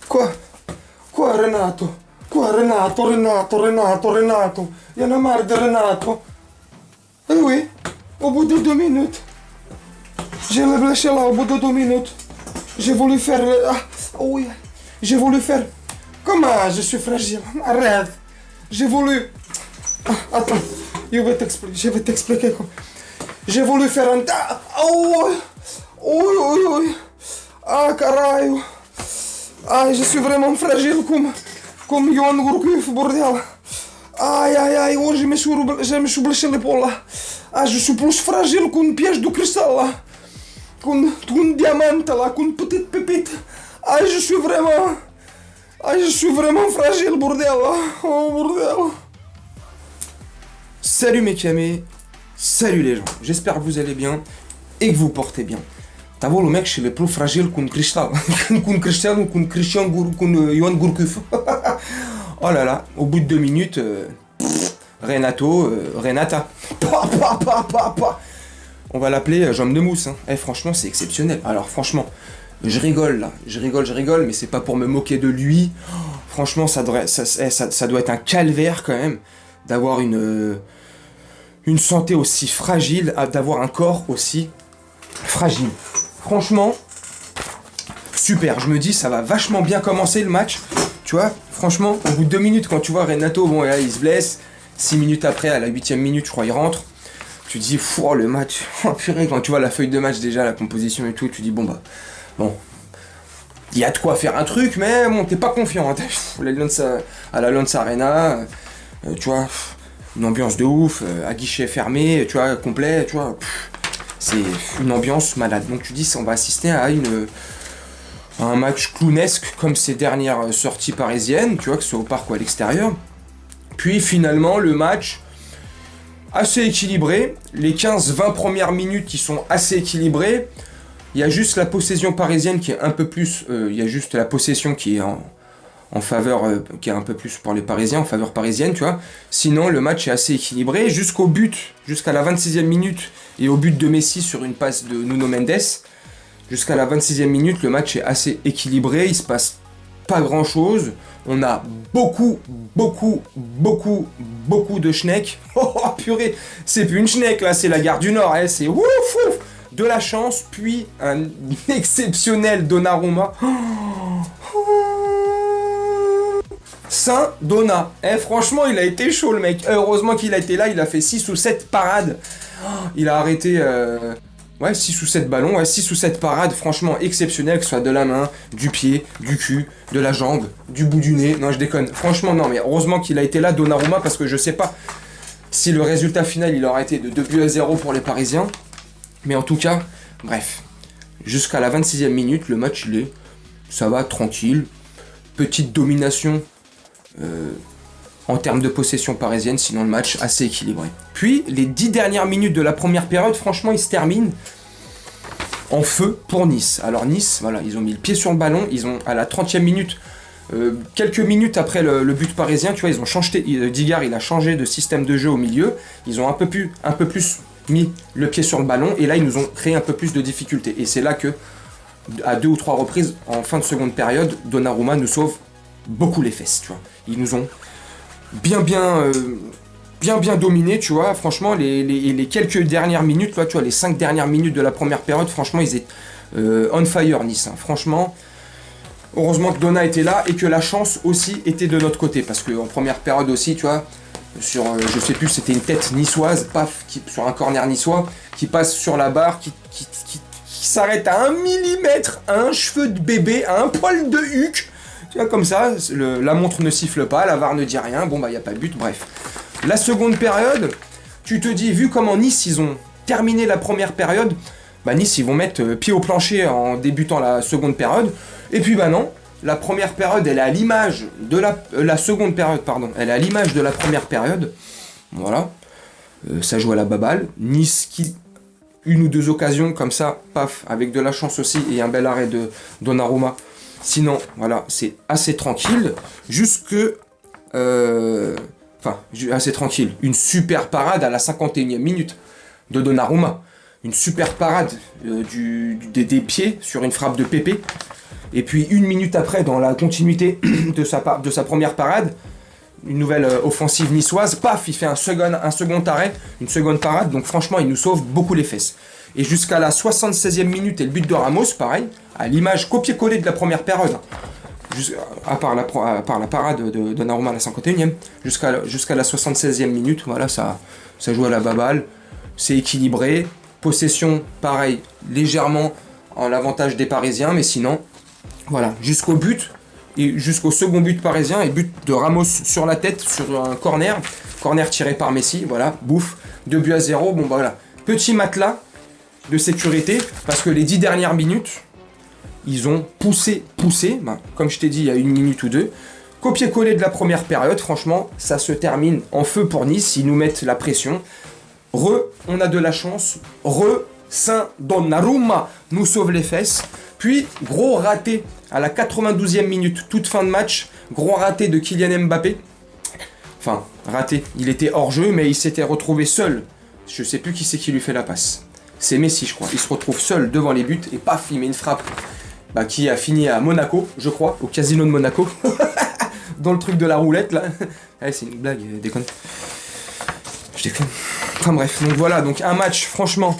Quoi? Quoi, Renato? Quoi, Renato? Il y en a marre de Renato. Eh oui, au bout de 2 minutes. J'ai lâché là au bout de 2 minutes. J'ai voulu faire... oui, j'ai voulu faire... Comment je suis fragile? Arrête. J'ai voulu... attends, je vais t'expliquer quoi. J'ai voulu faire un... oui. Ah, caralho. Ah, je suis vraiment fragile comme Johan Gourcuff, bordel. Aïe, oh, je me suis blessé l'épaule là. Ah, je suis plus fragile qu'une pièce de cristal là. Qu'une diamant là, qu'une petite pépite. Ah, je suis vraiment fragile, bordel là. Oh, bordel. Salut mes camés, salut les gens. J'espère que vous allez bien et que vous portez bien. T'as vu le mec, je suis le plus fragile qu'un cristal. Qu'un cristal ou qu'un Johan Gourcuff. Oh là là, au bout de 2 minutes, Renata. On va l'appeler Jambe de mousse. Hein. Eh, franchement, c'est exceptionnel. Alors franchement, je rigole là. Je rigole, mais c'est pas pour me moquer de lui. Oh, franchement, ça doit être un calvaire quand même d'avoir une santé aussi fragile, d'avoir un corps aussi fragile. Franchement, super. Je me dis, ça va vachement bien commencer le match. Tu vois, franchement, au bout de 2 minutes, quand tu vois Renato, bon, là, il se blesse. 6 minutes après, à la 8e minute, je crois, il rentre. Tu te dis, oh, le match. Oh, purée, quand tu vois la feuille de match, déjà, la composition et tout, tu dis, bon, il y a de quoi faire un truc, mais bon, t'es pas confiant. Hein. À la Lens Arena, tu vois, une ambiance de ouf, à guichet fermé, tu vois, complet, tu vois. C'est une ambiance malade. Donc tu dis, on va assister à un match clownesque comme ces dernières sorties parisiennes, tu vois, que ce soit au parc ou à l'extérieur. Puis finalement, le match assez équilibré. Les 15-20 premières minutes qui sont assez équilibrées. Il y a juste la possession parisienne qui est un peu plus... il y a juste la possession qui est en faveur, qui est un peu plus pour les Parisiens, en faveur parisienne, tu vois. Sinon, le match est assez équilibré jusqu'au but, jusqu'à la 26e minute et au but de Messi sur une passe de Nuno Mendes. Jusqu'à la 26e minute, le match est assez équilibré, il se passe pas grand-chose. On a beaucoup de schnecks. Oh purée, c'est plus une schneck là, c'est la gare du Nord, hein, c'est ouf. De la chance, puis un exceptionnel Donnarumma. Saint-Donna. Eh, franchement, il a été chaud le mec. Heureusement qu'il a été là, il a fait 6 ou 7 parades. Il a arrêté 6 ou 7 ballons, 6 ou 7 parades, franchement exceptionnelles, que ce soit de la main, du pied, du cul, de la jambe, du bout du nez. Non, je déconne. Franchement, non, mais heureusement qu'il a été là, Donnarumma, parce que je sais pas si le résultat final, il aurait été de 2-0 pour les Parisiens. Mais en tout cas, bref. Jusqu'à la 26e minute, le match, ça va, tranquille. Petite domination en termes de possession parisienne, sinon le match assez équilibré. Puis, les 10 dernières minutes de la première période, franchement, ils se terminent en feu pour Nice. Alors Nice, voilà, ils ont mis le pied sur le ballon, ils ont, à la 30e minute, quelques minutes après le but parisien, tu vois, ils ont changé, Digard, il a changé de système de jeu au milieu, ils ont un peu plus mis le pied sur le ballon, et là, ils nous ont créé un peu plus de difficultés. Et c'est là que, à 2 ou 3 reprises, en fin de seconde période, Donnarumma nous sauve beaucoup les fesses, tu vois. Ils nous ont bien dominé, tu vois. Franchement, les quelques dernières minutes, là, tu vois, les 5 dernières minutes de la première période, franchement, ils étaient on fire, Nice. Hein. Franchement, heureusement que Donna était là et que la chance aussi était de notre côté. Parce qu'en première période aussi, tu vois, sur, je sais plus, c'était une tête niçoise, paf, sur un corner niçois, qui passe sur la barre, qui s'arrête à 1 millimètre, à un cheveu de bébé, à un poil de huc. Tu vois, comme ça, la montre ne siffle pas, la VAR ne dit rien, bon bah y a pas de but, bref. La seconde période, tu te dis, vu comment Nice, ils ont terminé la première période, bah Nice, ils vont mettre pied au plancher en débutant la seconde période, et puis bah non, la première période, elle est à l'image de la seconde période, pardon, elle est à l'image de la première période, voilà, ça joue à la baballe, Nice qui, une ou deux occasions comme ça, paf, avec de la chance aussi, et un bel arrêt de Donnarumma. Sinon, voilà, c'est assez tranquille, assez tranquille. Une super parade à la 51e minute de Donnarumma. une super parade des pieds sur une frappe de Pépé. Et puis 1 minute après, dans la continuité de sa première parade, une nouvelle offensive niçoise, paf, il fait un second arrêt, une seconde parade, donc franchement il nous sauve beaucoup les fesses. Et jusqu'à la 76e minute et le but de Ramos, pareil, à l'image copier-coller de la première période, à part la parade de Donnarumma à la 51e, jusqu'à la 76e minute, voilà, ça joue à la baballe, c'est équilibré, possession, pareil, légèrement en avantage des Parisiens, mais sinon, voilà, jusqu'au but, et jusqu'au second but parisien, et but de Ramos sur la tête, sur un corner tiré par Messi, voilà, bouffe, 2-0, bon bah voilà, petit matelas de sécurité, parce que les 10 dernières minutes, ils ont poussé, bah, comme je t'ai dit il y a 1 minute ou 2, copier-coller de la première période, franchement, ça se termine en feu pour Nice, ils nous mettent la pression, on a de la chance, Saint Donnarumma nous sauve les fesses, puis gros raté à la 92e minute, toute fin de match, gros raté de Kylian Mbappé, enfin raté, il était hors jeu mais il s'était retrouvé seul, je sais plus qui c'est qui lui fait la passe, c'est Messi je crois, il se retrouve seul devant les buts et paf il met une frappe qui a fini à Monaco, je crois, au casino de Monaco, dans le truc de la roulette là, ouais, c'est une blague, déconne. Je déconne. Enfin bref, donc voilà, donc un match franchement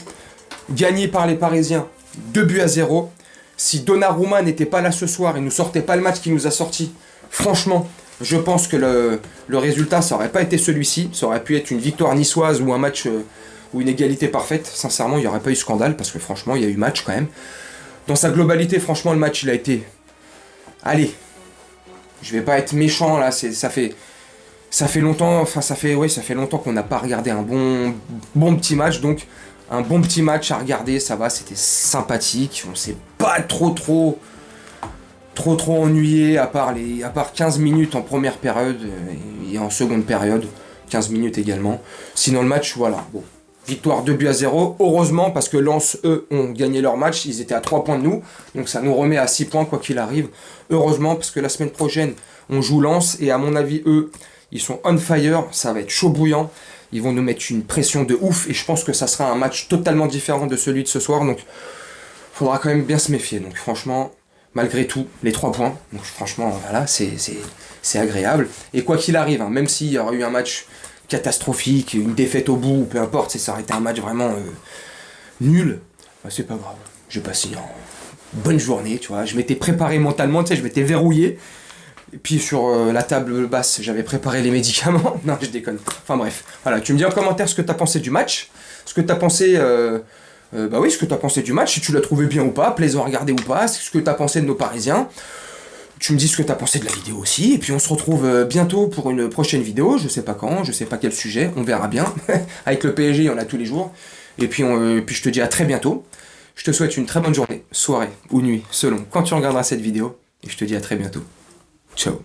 gagné par les Parisiens, 2-0. Si Donnarumma n'était pas là ce soir et nous sortait pas le match qu'il nous a sorti, franchement, je pense que le résultat, ça aurait pas été celui-ci. Ça aurait pu être une victoire niçoise ou un match ou une égalité parfaite. Sincèrement, il n'y aurait pas eu scandale parce que franchement, il y a eu match quand même. Dans sa globalité, franchement, le match, il a été... Allez, je vais pas être méchant là, ça fait longtemps, longtemps qu'on n'a pas regardé un bon petit match, donc un bon petit match à regarder, ça va, c'était sympathique, on s'est pas trop ennuyé, à part 15 minutes en première période et en seconde période, 15 minutes également. Sinon le match, voilà, bon, victoire 2-0, heureusement parce que Lens, eux, ont gagné leur match, ils étaient à 3 points de nous, donc ça nous remet à 6 points quoi qu'il arrive, heureusement parce que la semaine prochaine, on joue Lens et à mon avis, eux, ils sont on fire, ça va être chaud bouillant. Ils vont nous mettre une pression de ouf et je pense que ça sera un match totalement différent de celui de ce soir. Donc, faudra quand même bien se méfier. Donc, franchement, malgré tout, les 3 points. Donc, franchement, voilà, c'est agréable. Et quoi qu'il arrive, hein, même s'il y aurait eu un match catastrophique, une défaite au bout, peu importe, ça aurait été un match vraiment nul, bah, c'est pas grave. J'ai passé une bonne journée, tu vois. Je m'étais préparé mentalement, tu sais, je m'étais verrouillé. Et puis sur la table basse, j'avais préparé les médicaments. Non, je déconne. Enfin bref, voilà. Tu me dis en commentaire ce que t'as pensé du match, ce que t'as pensé, ce que t'as pensé du match, si tu l'as trouvé bien ou pas, plaisant à regarder ou pas, ce que t'as pensé de nos Parisiens. Tu me dis ce que t'as pensé de la vidéo aussi, et puis on se retrouve bientôt pour une prochaine vidéo. Je sais pas quand, je sais pas quel sujet, on verra bien. Avec le PSG, il y en a tous les jours. Et puis, puis je te dis à très bientôt. Je te souhaite une très bonne journée, soirée ou nuit, selon quand tu regarderas cette vidéo. Et je te dis à très bientôt. Ciao.